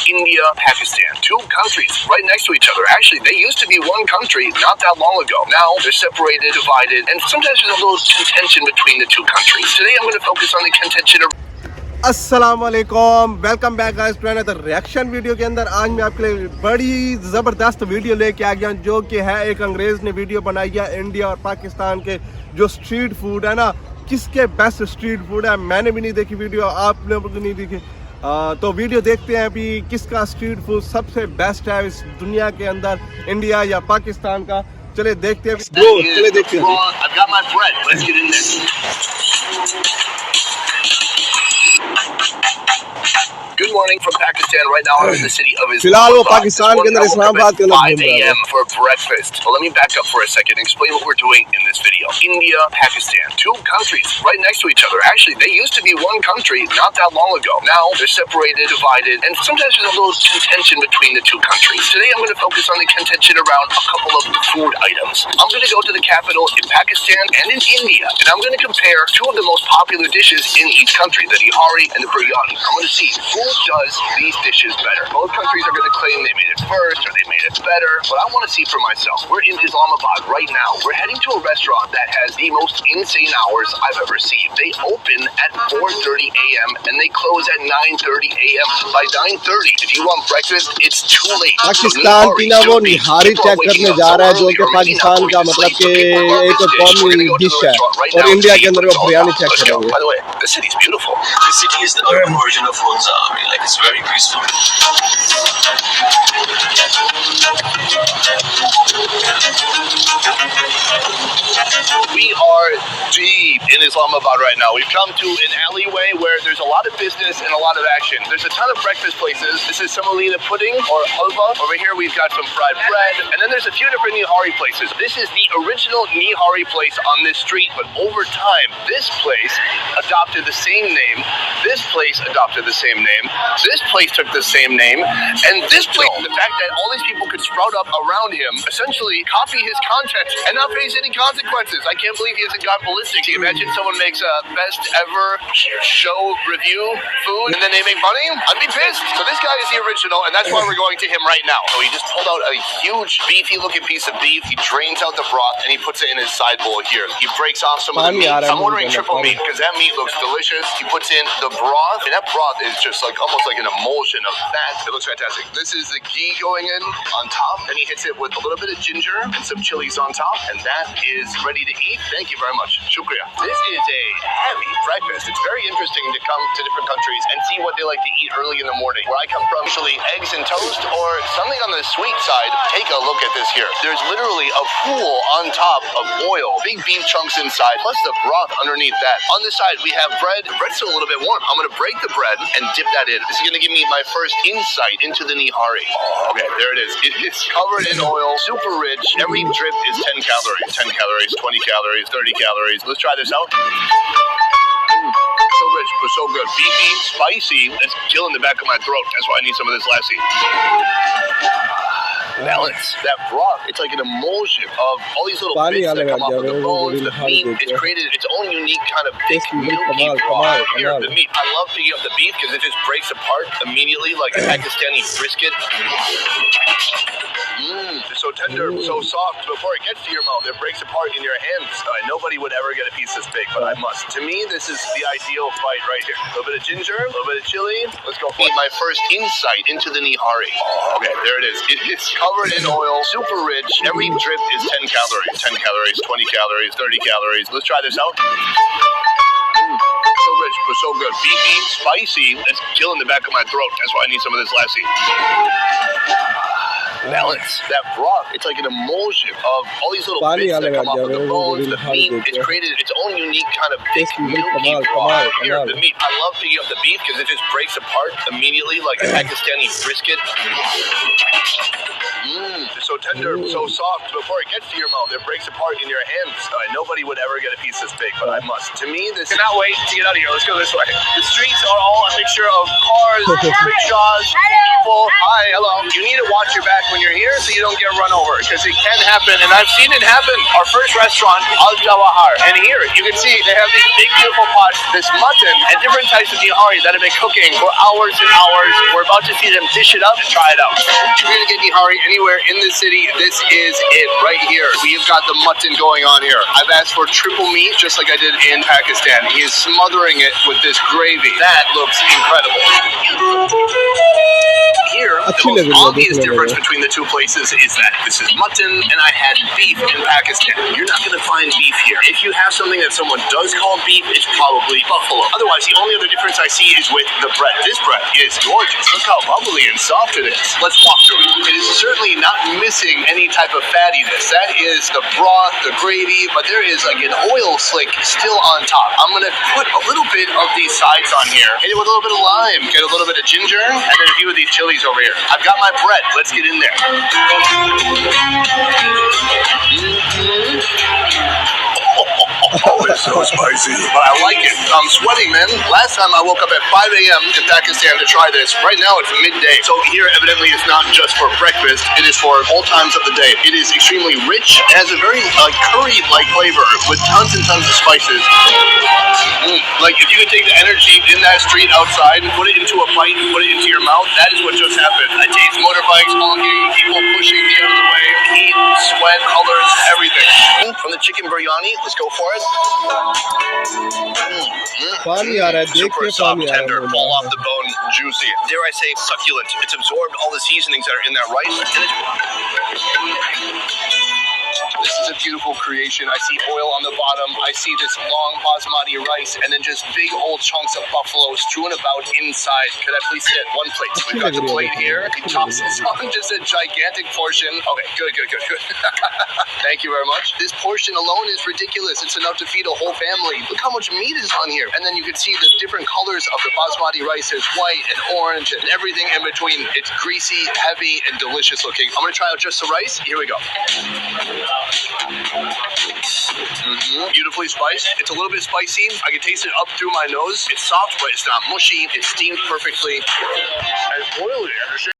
India, Pakistan, two countries right next to each other. Actually, they used to be one country not that long ago. Now they're separated, divided, and sometimes there's a little contention between the two countries. Today I'm going to focus on the contention of अस्सलामुअलैकुम, welcome back guys to another reaction video के अंदर। आज मैं आपके लिए बड़ी ज़बरदस्त video लेके आ गया, जो कि है एक अंग्रेज़ ने वीडियो बनाई है इंडिया और पाकिस्तान के जो स्ट्रीट फूड है ना, किसके बेस्ट स्ट्रीट फूड है। मैंने भी नहीं देखी वीडियो, आप लोगों को नहीं देखी, तो वीडियो देखते हैं अभी किसका स्ट्रीट फूड सबसे बेस्ट है इस दुनिया के अंदर, इंडिया या पाकिस्तान का। चले देखते हैं, चले देखते हैं। I've got my bread. Let's get in there. Good morning from Pakistan. Right now I'm in the city of फिलहाल वो पाकिस्तान के अंदर इस्लामाबाद के अंदर 5 a.m. for breakfast. Well, let me back up for a second and explain what we're doing in this video. India, Pakistan, two countries right next to each other. Actually, they used to be one country not that long ago. Now they're separated, divided, and sometimes there's a little contention between the two countries. Today I'm going to focus on the contention around a couple of food items. I'm going to go to the capital in Pakistan and in India, and I'm going to compare two of the most popular dishes in each country, the nihari and the biryani. I'm going to see who does these dishes better. Both countries are going to claim they made it first or they made it better, but I want to see for myself. We're in Islamabad right now. We're heading to a restaurant that has the most insane hours I've ever seen. They open at 4:30 a.m. and they close at 9:30 a.m. By 9:30, if you want breakfast, it's too late. Pakistan की ना वो निहारी check करने जा रहा है, जो कि पाकिस्तान का मतलब कि एक कौमी डिश है, और इंडिया के अंदर वो बिरयानी चेक कर रहे हैं। By the way, the city's beautiful. The city is the urban version of Hunza. I mean, like, it's very peaceful. We are deep in Islamabad right now. We've come to an alleyway where there's a lot of business and a lot of action. There's a ton of breakfast places. This is semolina pudding or halva. Over here we've got some fried bread, and then there's a few different nihari places. This is the original nihari place on this street, but over time this place adopted the same name, this place adopted the same name, this place took the same name, and this place, the fact that all these people could sprout up around him, essentially copy his content and not face any consequences. I can't believe he hasn't gone ballistic. Can you imagine someone makes a best ever show review food and then they make money? I'd be pissed. So this guy is the original, and that's why we're going to him right now. So he just pulled out a huge beefy looking piece of beef. He drains out the broth and he puts it in his side bowl here. He breaks off some of the meat. I'm ordering triple meat because that meat looks delicious. He puts in the broth, and that broth is just like almost like an emulsion of fat. It looks fantastic. This is the ghee going in on top, and he hits it with a little bit of ginger and some chilies on top, and that is ready to eat. Thank you very much. Shukriya. This is a heavy breakfast. It's very interesting to come to different countries and see what they like to eat early in the morning. Where I come from, usually eggs and toast or something on the sweet side. Take a look at this here. There's literally a pool on top of oil, big beef chunks inside, plus the broth underneath that. On this side, we have bread. The bread's still a little bit warm. I'm going to break the bread and dip that in. This is going to give me my first insight into the nihari. Okay, there it is. It is covered in oil, super rich. Every drip is 10 calories. 10 calories, 20 calories, 30 calories. Let's try this out. So rich, but so good. Beefy, spicy. It's killing the back of my throat. That's why I need some of this lassi. Balance. That broth, it's like an emulsion of all these little bits that come off of the bones, the meat. It's created its own unique kind of thick, milky broth. Here, the meat. I love picking up the beef because it just breaks apart immediately like a Pakistani brisket. It's so tender, so soft. Before it gets to your mouth, it breaks apart in your hands. Nobody would ever get a piece this big, but I must. To me, this is the ideal bite right here. A little bit of ginger, a little bit of chili. Let's go for my first insight into the nihari. Okay, there it is. It's covered in oil, super rich. Every drip is 10 calories. 10 calories, 20 calories, 30 calories. Let's try this out. So rich, but so good. Beefy, spicy. It's killing the back of my throat. That's why I need some of this lassi. Balance. That broth, it's like an emulsion of all these little bits that come off of the bones, the meat. It's created its own unique kind of thick, milky broth. Here, the meat. I love picking up the beef because it just breaks apart immediately like a Pakistani brisket. It's so tender, so soft. Before it gets to your mouth, it breaks apart in your hands. Nobody would ever get a piece this big, but I must. To me, this... Cannot wait to get out of here. Let's go this way. The streets are all a mixture of cars, rickshaws, careful. Hi, hello. You need to watch your back when you're here so you don't get run over, because it can happen, and I've seen it happen. Our first restaurant, Acha, and here you can see they have these big beautiful pots, this mutton, and different types of nihari that have been cooking for hours and hours. We're about to see them dish it up and try it out. If you're gonna get nihari anywhere in the city, this is it right here. We've got the mutton going on here. I've asked for triple meat, just like I did in Pakistan. He is smothering it with this gravy. That looks incredible. Here, the most obvious difference between the two places is that this is mutton and I had beef in Pakistan. You're not going to find beef here. If you have something that someone does call beef, it's probably buffalo. Otherwise, the only other difference I see is with the bread. This bread is gorgeous. Look how bubbly and soft it is. Let's walk through it. It is certainly not missing any type of fattiness. That is the broth, the gravy, but there is like an oil slick still on top. I'm going to put a little bit of these sides on here. Hit it with a little bit of lime, get a little bit of ginger, and then a few of these chilies over here. I've got my bread. Let's get in there. Oh, it's so spicy. But I like it. I'm sweating, man. Last time I woke up at 5 a.m. in Pakistan to try this. Right now it's midday. So here evidently it's not just for breakfast. It is for all times of the day. It is extremely rich. It has a very curry-like flavor with tons and tons of spices. Like if you could take the energy in that street outside and put it into a bite and put it into your mouth, that is what just happened. I taste motorbikes, honking, people pushing me out of the way, heat, sweat, colors, everything. From the chicken biryani, let's go for it. Super soft, tender, fall off the bone, juicy. Dare I say succulent. It's absorbed all the seasonings that are in that rice. This is a beautiful creation. I see oil on the bottom. I see this long basmati rice, and then just big old chunks of buffalo strewn about inside. Could I please sit? One plate. We've got the plate here. He tops this on just a gigantic portion. Okay, good. Thank you very much. This portion alone is ridiculous. It's enough to feed a whole family. Look how much meat is on here. And then you can see the different colors of the basmati rice. There's white and orange and everything in between. It's greasy, heavy, and delicious looking. I'm going to try out just the rice. Here we go. Beautifully spiced. It's a little bit spicy. I can taste it up through my nose. It's soft, but it's not mushy. It's steamed perfectly. And oily at the same